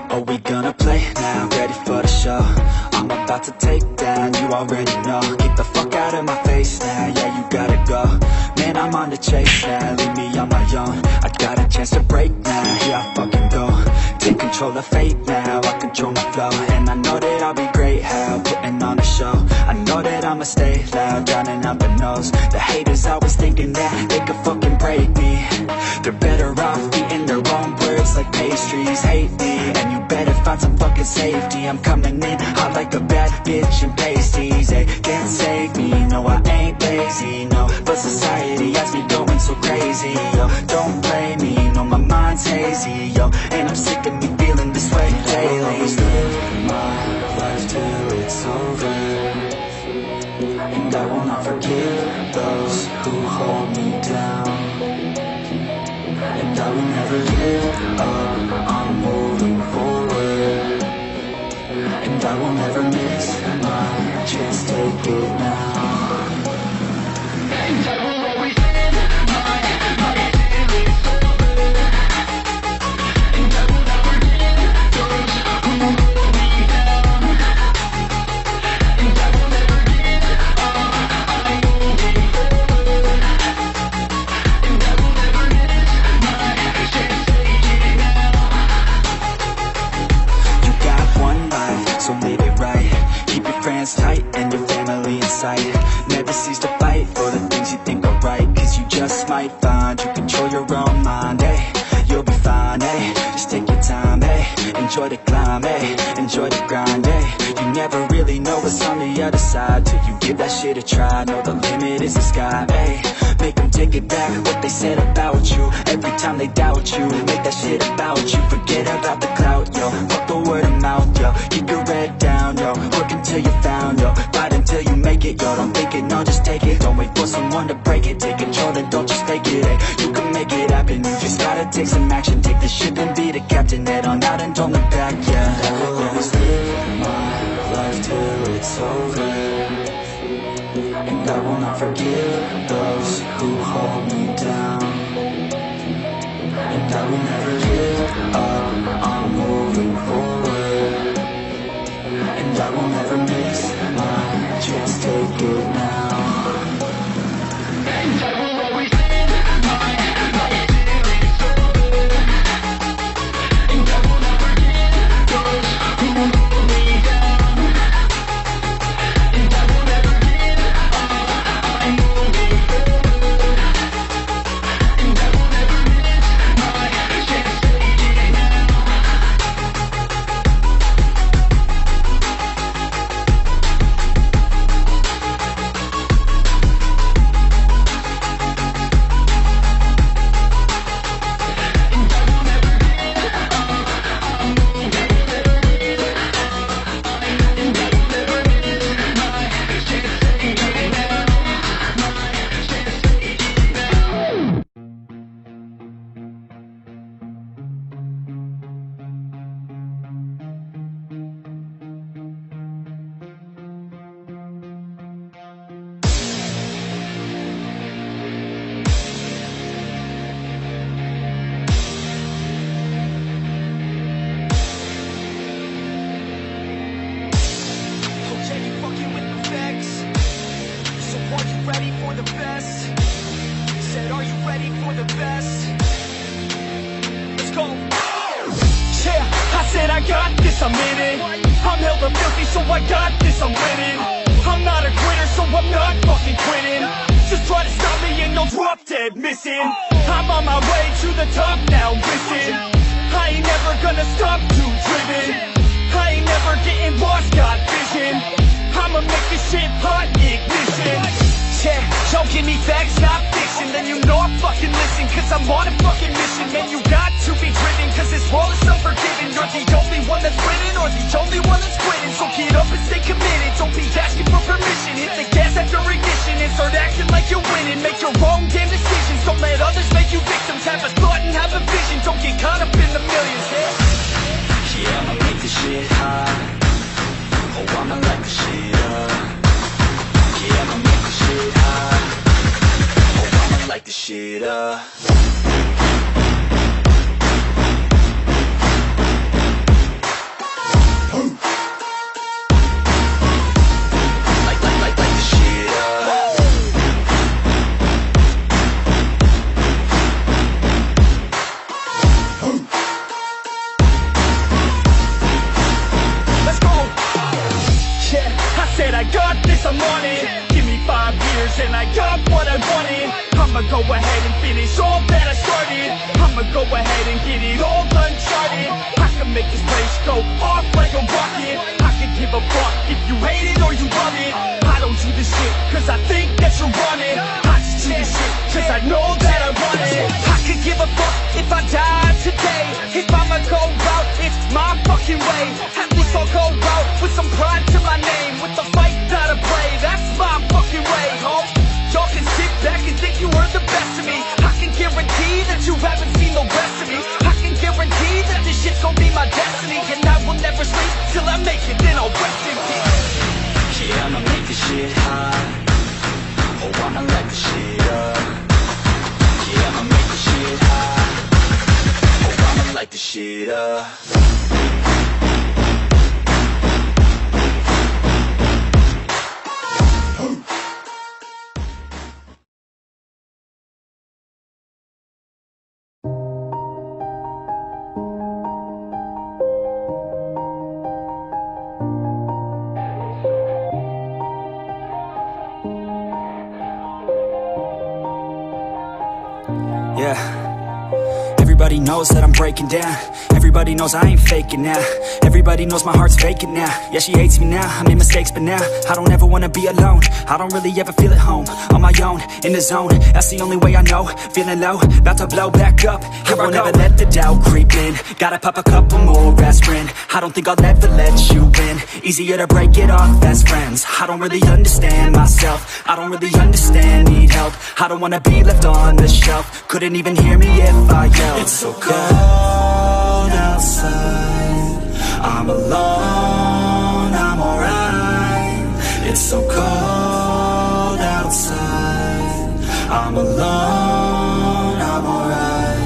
Are we gonna play now? Ready for the show? I'm about to take down, you already know. Get the fuck out of my face now, yeah, you gotta go. Man, I'm on the chase now, leave me on my own. I got a chance to break now, here I fucking go. Take control of fate now, I control my flow. And I know that I'll be great, how putting on a show. I know that I'ma stay loud, drowning out the nose. The haters always thinking that they could fucking break me. They're better off eating their own words like pastries. Hate me, and you better find some fucking safety. I'm coming in hot like a bad bitch in pasties. They can't save me, no I ain't lazy, no. But society has me going so crazy, yo. Don't blame me, no my mind's hazy, yo. And I'm sick of me feeling this way lately. I'll always live my life till it's over, and I will not forgive those who hold me down. And I will never give up, I'm moving forward. And I will never miss my chance, take it now. And I will always live my life till it's over, and I will never give those who hold me down. And I will never give up, I'm moving forward. And I will never miss my chance, take it now. You got one life, so live it right. Keep your friends tight and your family in sight. Never cease to fight for the things you think are right, cause you just might find you control your own mind, hey. You'll be fine, hey. Just take your time, hey. Enjoy the climb, hey. Enjoy the grind, hey. You never really know what's on the other side till you give that shit a try. Know the limit is the sky, hey. Make them take it back, what they said about you. Every time they doubt you, make that shit about you. Forget about the clout, yo. Fuck the word of mouth, yo. Keep your head down, yo. Work until you're found, yo. Fight until you make it, yo. Don't think it, no, just take it. Don't wait for someone to break it. Take control and don't just fake it, hey. You can make it happen, you just gotta take some action. Take the ship and be the captain. Head on out and don't look back, yeah. I will always live my life till it's over, and I will not forgive those who hold me down. And I will never give up, I'm moving forward. And I will never miss my chance, take it now. And I will always live my life till it's over, and I will never give those who hold me down. And I will never give up, I'm moving forward. And I will never miss my chance, take it now. Cause I'm on a fucking mission, man, you got to be driven, cause this world is unforgiving. have a vision, don't get caught up in the millions. Yeah, I'ma make this shit hot. Oh, I'ma light this shit up. Yeah, I'ma make this shit hot. Oh, I'ma light this shit up. I'm on it. Give me 5 years and I got what I wanted. I'ma go ahead and finish all that I started. I'ma go ahead and get it all uncharted. I can make this place go off like a rocket. I can give a fuck if you hate it or you love it. I don't do this shit cause I think that you're on it. I just do this shit cause I know that I want it. I could give a fuck if I die today. If I'ma go out, it's my fucking way. At least I'll go out with some pride to my name. With the fight that I play, that's my fucking way, ho. Y'all can sit back and think you are the best of me. I can guarantee that you haven't seen the rest of me. I can guarantee that this shit's gonna be my destiny. And I will never sleep till I make it, then I'll rest in peace. Yeah, I'ma make this shit hot. Oh, I'ma light this shit up. Yeah, I'ma make this shit hot. Oh, I'ma light this shit up. Yeah, everybody knows that I'm breaking down. Everybody knows I ain't faking now. Everybody knows my heart's vacant now. Yeah, she hates me now, I made mistakes but now I don't ever wanna be alone. I don't really ever feel at home. On my own, in the zone, that's the only way I know. Feeling low, about to blow back up. Here I won't ever let the doubt creep in. Gotta pop a couple more aspirin. I don't think I'll ever let you in. Easier to break it off best friends. I don't really understand myself. I don't really understand, need help. I don't wanna be left on the shelf. Couldn't even hear me if I yelled. It's so cold outside. I'm alone, I'm alright. It's so cold outside. I'm alone, I'm alright.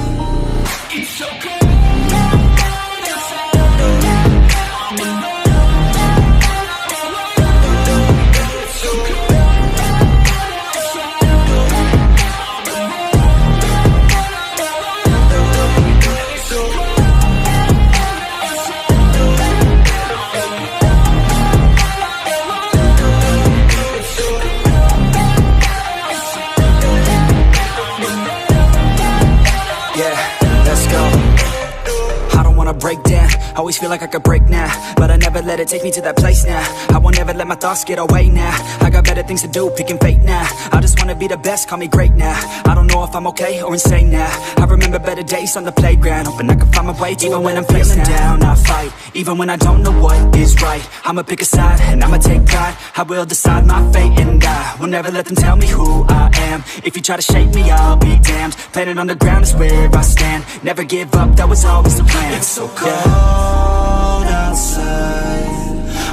It's so cold. Break down, always feel like I could break now, but I never let it take me to that place now. I won't ever let my thoughts get away now. I got better things to do, picking fate now. I just wanna be the best, call me great now. I don't know if I'm okay or insane now. I remember better days on the playground, hoping I can find my way. Even when I'm feeling down, I fight. Even when I don't know what is right, I'ma pick a side and I'ma take pride. I will decide my fate and I will never let them tell me who I am. If you try to shake me, I'll be damned. Planet on the ground is where I stand. Never give up, that was always the plan. It's so cold outside.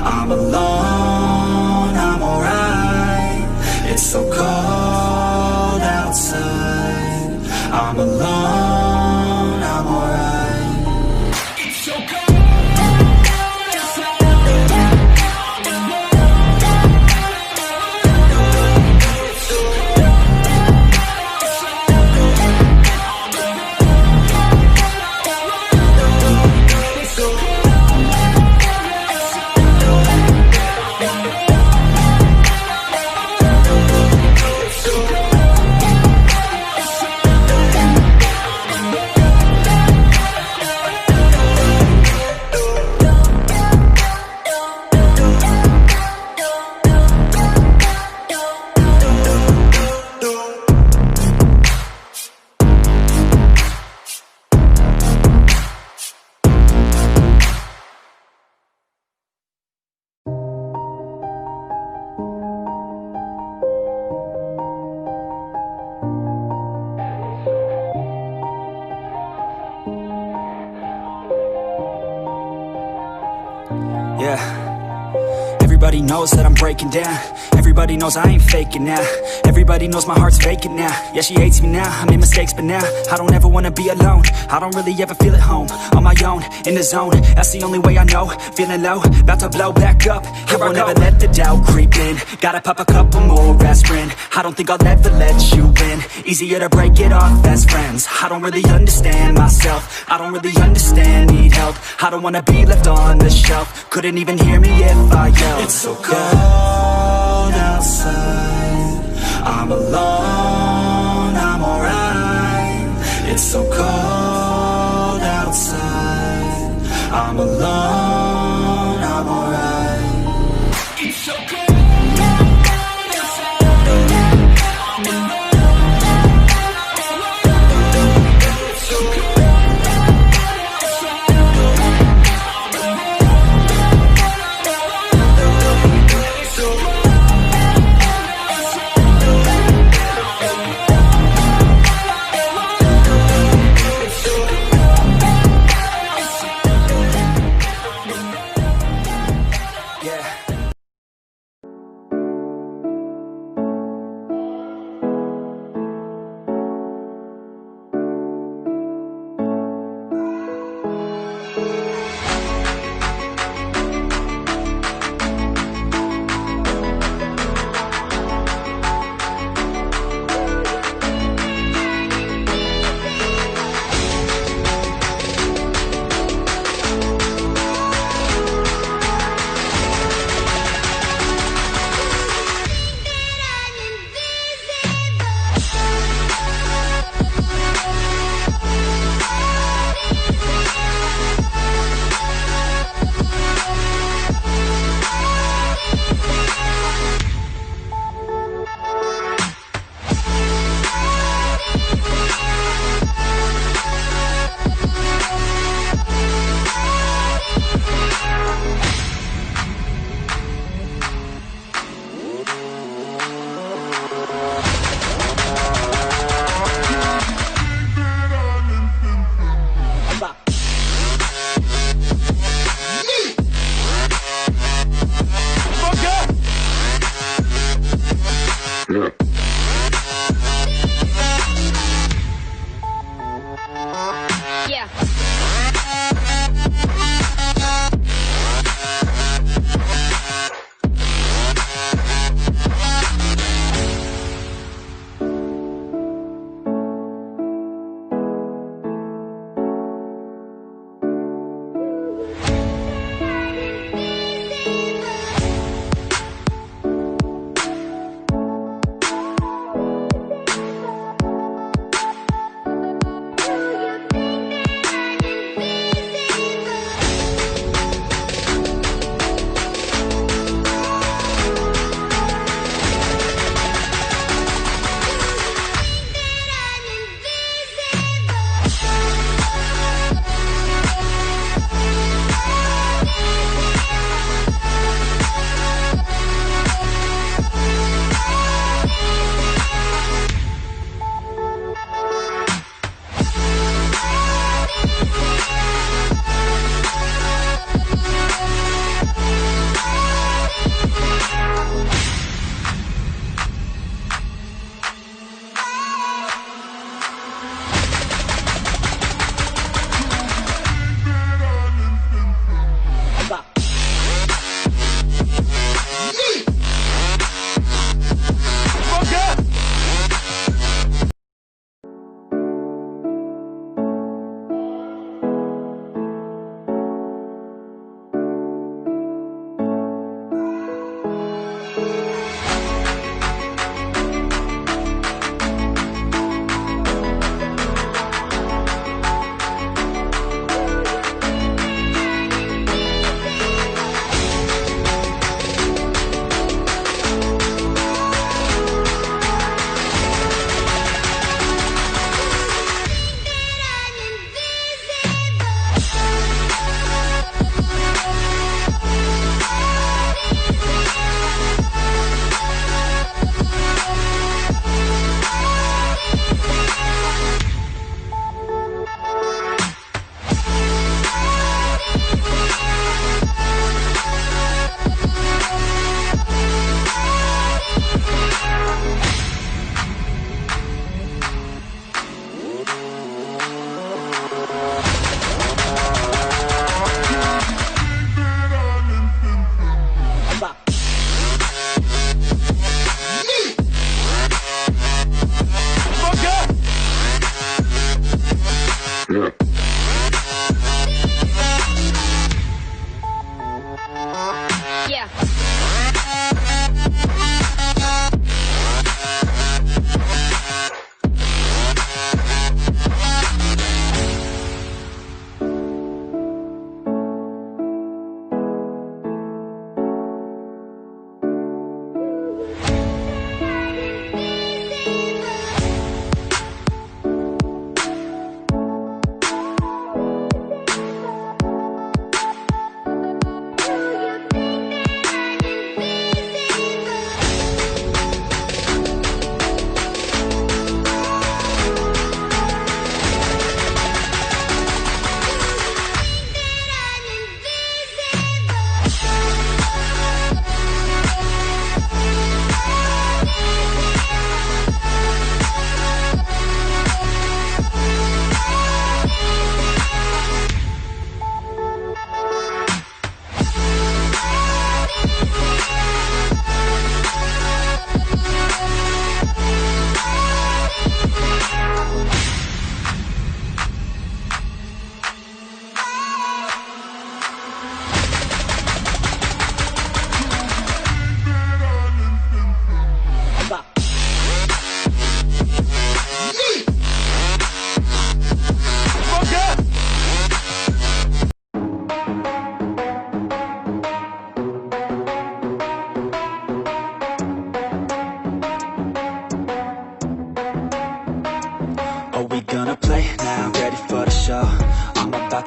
I'm alone, I'm alright. It's so cold outside. I'm alone, I'm alright. It's so cold. yeah. Everybody knows that I'm breaking down. Everybody knows I ain't faking now. Everybody knows my heart's vacant now. Yeah, she hates me now, I made mistakes but now I don't ever wanna be alone. I don't really ever feel at home. On my own, in the zone, that's the only way I know. Feeling low, about to blow back up. Here I won't ever let the doubt creep in. Gotta pop a couple more aspirin. I don't think I'll ever let you in. Easier to break it off best friends. I don't really understand myself. I don't really understand, need help. I don't wanna be left on the shelf. Couldn't even hear me if I yelled. It's so cold outside, I'm alone, I'm alright. It's so cold outside, I'm alone, I'm alright. It's so cold.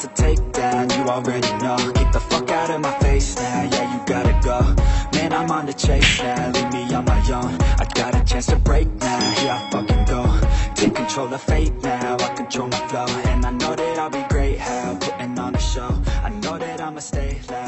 to take down, you already know. Get the fuck out of my face now, yeah, you gotta go. Man, I'm on the chase now, leave me on my own. I got a chance to break now, here I fucking go. Take control of fate now, I control my flow. And I know that I'll be great, how putting on a show. I know that I'ma stay loud.